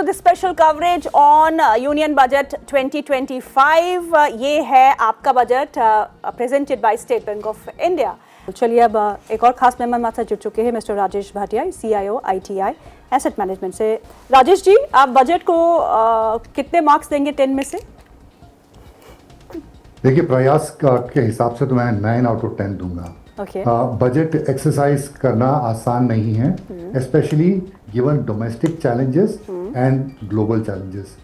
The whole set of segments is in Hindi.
this special coverage on Union Budget 2025. ये है आपका budget presented by State Bank of India. चलिए अब एक और खास मेहमान हमारे साथ जुड़ चुके हैं mister Rajesh Bhatia, CIO ITI asset management से। राजेश जी, आप बजट को कितने मार्क्स देंगे 10 में से? देखिए, प्रयास के हिसाब से तो मैं 9/10 दूंगा। बजट एक्सरसाइज करना आसान नहीं है, specially given domestic challenges and global challenges.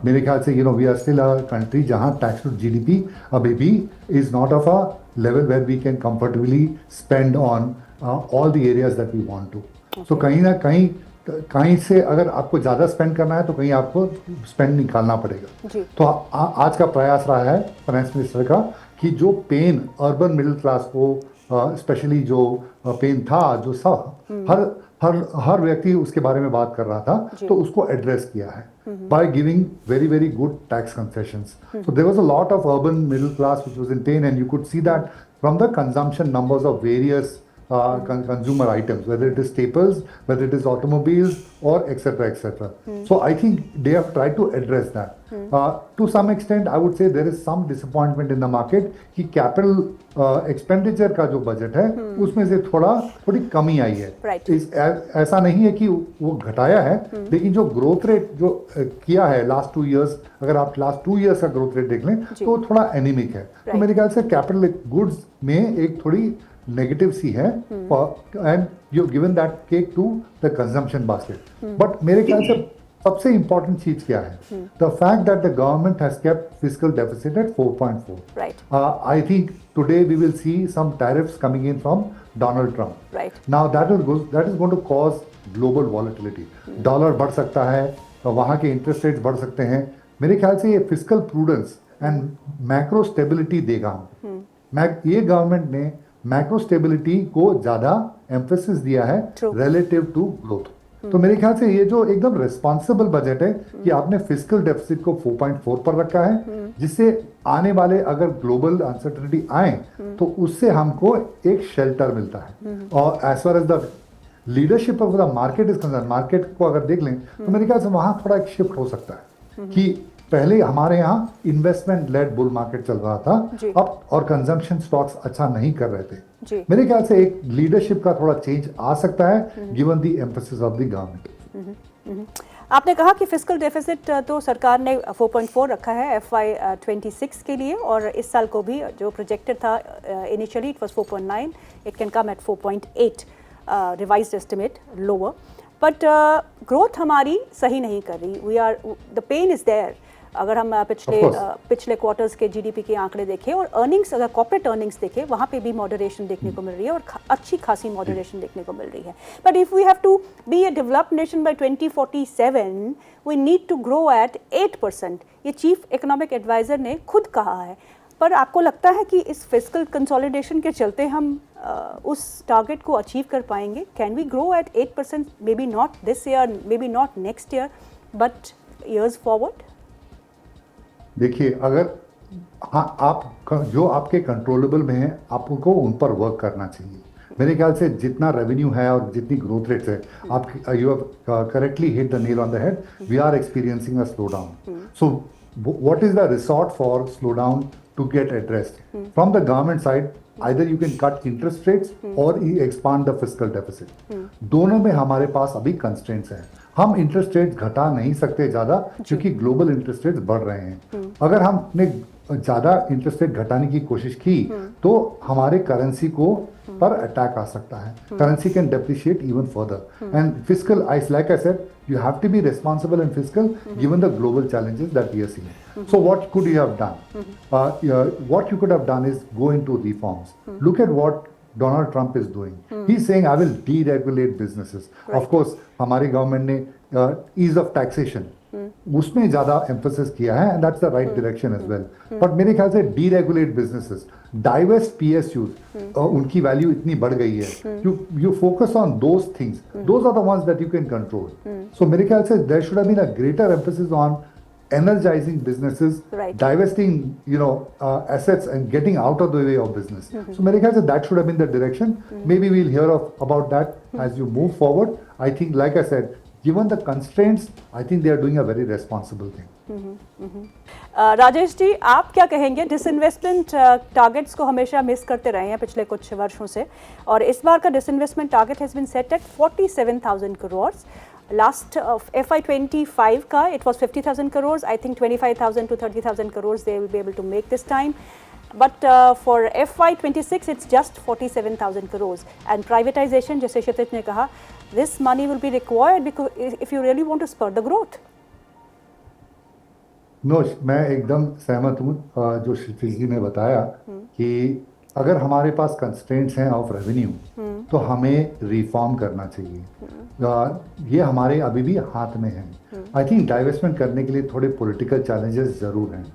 मेरे ख्याल से we are still a country जहां टैक्स टू जीडीपी अभी भी is not of a level where we can comfortably spend on all the areas that we want to. So कहीं ना कहीं से अगर आपको ज़्यादा स्पेंड करना है तो कहीं आपको स्पेंड निकालना पड़ेगा। तो आज का प्रयास रहा है फाइनेंस मिनिस्टर का कि जो पेन अर्बन मिडिल क्लास को स्पेशली जो पेन था, जो हर व्यक्ति उसके बारे में बात कर रहा था, तो उसको एड्रेस किया है by giving very very good tax concessions. So there was a lot of urban middle class which was in pain and you could see that from the consumption numbers of various consumer items, whether it is staples, whether it is automobiles, or etc. etc. So I think they have tried to address that. To some extent, I would say there is some disappointment in the market कि capital expenditure का जो बजट है उसमें से थोड़ी कमी आई है। ऐसा नहीं है कि वो घटाया है, लेकिन जो ग्रोथ रेट जो किया है लास्ट 2 इयर्स, अगर आप लास्ट 2 इयर्स का ग्रोथ रेट देख लें तो थोड़ा एनीमिक है। तो मेरे ख्याल से कैपिटल गुड्स में एक थोड़ी नेगेटिव सी है, and you given that cake to the consumption basket. But मेरे ख्याल से सबसे इंपॉर्टेंट चीज क्या है? The fact that the government has kept fiscal deficit at 4.4। I think today we will see some tariffs coming in from Donald Trump. Now that is going to cause global volatility. Dollar बढ़ सकता है, वहां के इंटरेस्ट रेट्स बढ़ सकते हैं। मेरे ख्याल से ये fiscal prudence and macro stability देगा हमको। ये गवर्नमेंट ने मैक्रो स्टेबिलिटी को ज्यादा एम्फेसिस दिया है रिलेटिव टू ग्रोथ। तो मेरे ख्याल से ये जो एकदम रिस्पॉन्सिबल बजट है कि आपने फिस्कल डेफिसिट को 4.4 पर रखा है, जिससे आने वाले अगर ग्लोबल अनसर्टेनिटी आए तो उससे हमको एक शेल्टर मिलता है। और as far as the leadership of the market is concern, market को अगर देख लें तो मेरे ख्याल से वहां थोड़ा एक शिफ्ट हो सकता है कि पहले हमारे यहाँ इन्वेस्टमेंट लेड बुल मार्केट चल रहा था, अब और कंजम्पशन स्टॉक्स अच्छा नहीं कर रहे थे। मेरे ख्याल से एक लीडरशिप का थोड़ा चेंज आ सकता है given the emphasis of the government. आपने कहा कि फिस्कल डेफिसिट तो सरकार ने 4.4 रखा है FY 26 के लिए, और इस साल को भी जो प्रोजेक्टेड था initially it was 4.9, it can come at 4.8, revised estimate lower. But growth हमारी सही नहीं कर रही। We are the pain is there. अगर हम पिछले क्वार्टर्स के जीडीपी के आंकड़े देखें और अर्निंग्स, अगर कॉर्पोरेट अर्निंग्स देखें, वहाँ पे भी मॉडरेशन देखने को मिल रही है और अच्छी खासी मॉडरेशन देखने को मिल रही है। But if we have to be a developed nation by 2047 we need to grow at 8%। ये चीफ इकोनॉमिक एडवाइजर ने खुद कहा है। पर आपको लगता है कि इस फिस्कल कंसोलिडेशन के चलते हम उस टारगेट को अचीव कर पाएंगे? Can we grow at 8%? Maybe not this year, maybe not next year, but years forward. देखिए, अगर आप जो आपके कंट्रोलेबल में है आपको उन पर वर्क करना चाहिए। मेरे ख्याल से जितना रेवेन्यू है और जितनी ग्रोथ रेट्स है, आप you have correctly hit the nail on the head, we are experiencing a slowdown. So what is the resort for slowdown to get addressed from the government side? Either you can cut interest rates or expand the fiscal deficit. दोनों में हमारे पास अभी constraints हैं। हम इंटरेस्ट रेट घटा नहीं सकते ज्यादा, क्योंकि ग्लोबल इंटरेस्ट रेट बढ़ रहे हैं। अगर हमने ज्यादा इंटरेस्ट रेट घटाने की कोशिश की तो हमारे करेंसी को पर अटैक आ सकता है। Currency can depreciate even further, and fiscal like I said, you have to be responsible in fiscal given the global challenges that we are seeing. So what could you have done? What you could have done is go into reforms. Look at what Donald Trump is doing. He's saying I will deregulate businesses. Of course, हमारी गवर्नमेंट ने ease of taxation उसमें ज्यादा एम्फोसिस किया है, and that's the right direction as well. But मेरे ख्याल से डीरेगुलेट बिजनेसेस, डाइवेस्ट PSUs, उनकी वैल्यू इतनी बढ़ गई है, you focus on those things, those are the ones that you can control. So मेरे ख्याल से there should have been a greater emphasis on energizing businesses, divesting assets and getting out of the way of business. So मेरे ख्याल से that should have been the direction. Maybe we'll hear about that as you move forward. I think, like I said, given the constraints, I think they are doing a very responsible thing. Rajesh ji, आप क्या कहेंगे? डिसइन्वेस्टमेंट टारगेट्स को हमेशा मिस करते रहे हैं पिछले कुछ वर्षों से, और इस बार का disinvestment target has been set at 47,000 crore. Last FY25 का it was 50,000 crore. I think 25,000 to 30,000 crore they will be able to make this time. But for FY26, it's just 47,000 crores. And privatization, जैसे क्षितिज ने कहा, this money will be required because if you really want to spur the growth. No, मैं एकदम सहमत हूँ जो क्षितिज जी ने बताया कि अगर हमारे पास कंस्ट्रेंट्स हैं ऑफ रेवेन्यू तो हमें रिफॉर्म करना चाहिए. ये हमारे अभी भी हाथ में है. आई थिंक डाइवेस्टमेंट करने के लिए थोड़े पॉलिटिकल चैलेंजेस जरूर हैं,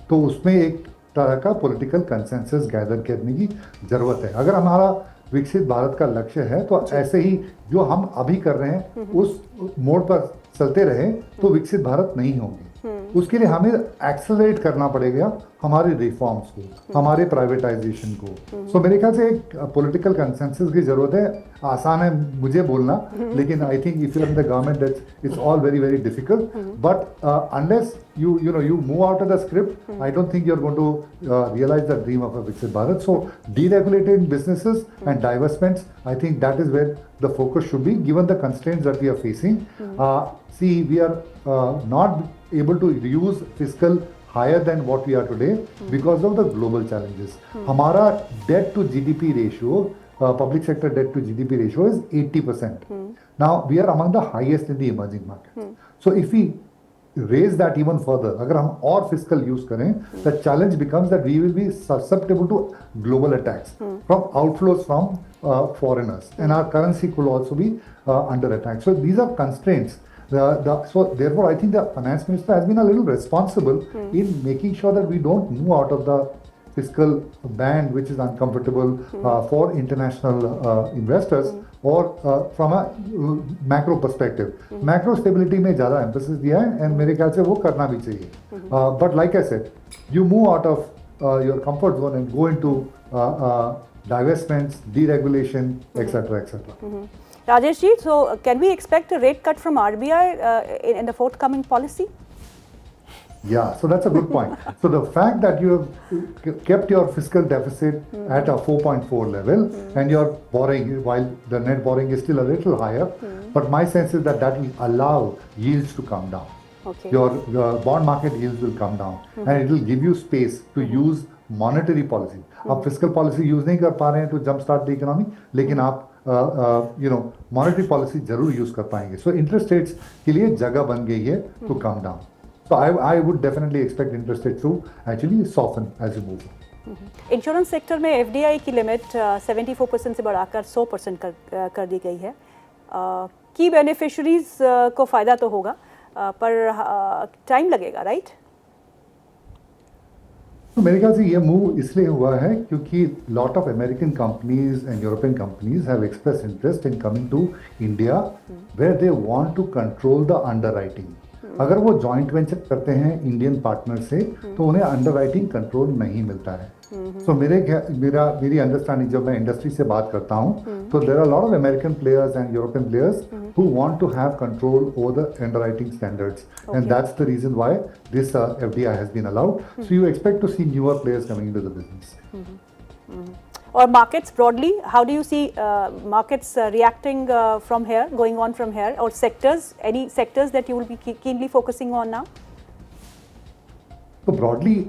तो उसमें एक तरह का पॉलिटिकल कंसेंसस गैदर करने की जरूरत है. अगर हमारा विकसित भारत का लक्ष्य है तो ऐसे ही जो हम अभी कर रहे हैं उस मोड़ पर चलते रहे तो विकसित भारत नहीं होंगे. उसके लिए हमें एक्सेलरेट करना पड़ेगा हमारे रिफॉर्म्स को, हमारे प्राइवेटाइजेशन को. सो मेरे ख्याल से एक पॉलिटिकल कंसेंसस की जरूरत है. आसान है मुझे बोलना, लेकिन I think if you are in the government it's all very very difficult. But unless you move out of the script, I don't think you're going to realize the dream of a Viksit Bharat. So deregulating businesses and divestments, I think that is where the focus should be given the constraints that we are facing. See, we are not able to use fiscal higher than what we are today because of the global challenges. हमारा debt to GDP ratio, public sector debt to GDP ratio is 80%. Now we are among the highest in the emerging markets. So if we raise that even further, अगर हम और fiscal use करें, the challenge becomes that we will be susceptible to global attacks from outflows from foreigners, and our currency could also be under attack. So these are constraints. So therefore, I think the finance minister has been a little responsible in making sure that we don't move out of the fiscal band, which is uncomfortable for international investors, or from a macro perspective. Macro stability में ज़्यादा emphasis दिया है, and मेरे ख्याल से वो करना भी चाहिए. But like I said, you move out of your comfort zone and go into divestments, deregulation, etc., etc. Rajesh ji, so can we expect a rate cut from RBI in the forthcoming policy? Yeah, so that's a good point. So the fact that you have kept your fiscal deficit at a 4.4 level and your borrowing, while the net borrowing is still a little higher, but my sense is that that will allow yields to come down. Okay. Your bond market yields will come down, and it will give you space to use monetary policy. आप fiscal policy use नहीं कर पा रहे हैं to jumpstart the economy, लेकिन आप monetary policy जरूर use कर पाएंगे. So interest rates के लिए जगह बन गई है to come down. So I would definitely expect interest rates to actually soften as you move on. Insurance sector में FDI की लिमिट 74% से बढ़ाकर 100% कर दी गई है. की बेनिफिशरीज को फ़ायदा तो होगा, पर टाइम लगेगा, राइट? तो मेरे ख्याल से ये मूव इसलिए हुआ है क्योंकि lot of American companies and European companies have express interest in coming to India where they want to control the underwriting. अगर वो जॉइंट वेंचर करते हैं इंडियन पार्टनर से तो उन्हें अंडरराइटिंग कंट्रोल नहीं मिलता है. सो मेरी अंडरस्टैंडिंग, जब मैं इंडस्ट्री से बात करता हूँ तो there are lot of American players and European players who want to have control over the underwriting standards, and that's the reason why this FDI has been allowed. So you expect to see newer players coming into the business. Or markets broadly, how do you see markets reacting from here, going on from here, or sectors, any sectors that you will be keenly focusing on now? So broadly,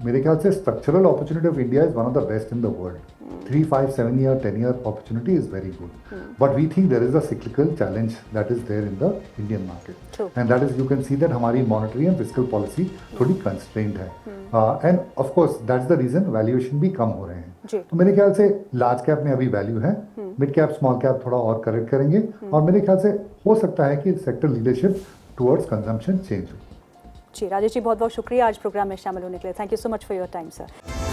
मेरे ख्याल से structural opportunity of India is one of the best in the world. 3, 5, 7 year, 10 year opportunity is very good. But we think there is a cyclical challenge that is there in the Indian market. True. And that is, you can see that हमारी monetary and fiscal policy थोड़ी constrained है. And of course, that's the reason valuation भी कम हो रहे हैं. तो मेरे ख्याल से large cap में अभी value है, mid cap, small cap थोड़ा और correct करेंगे, और मेरे ख्याल से हो सकता है कि sector leadership towards consumption change हो. जी, राजेश जी, बहुत बहुत शुक्रिया आज प्रोग्राम में शामिल होने के लिए. Thank you so much for your time, sir.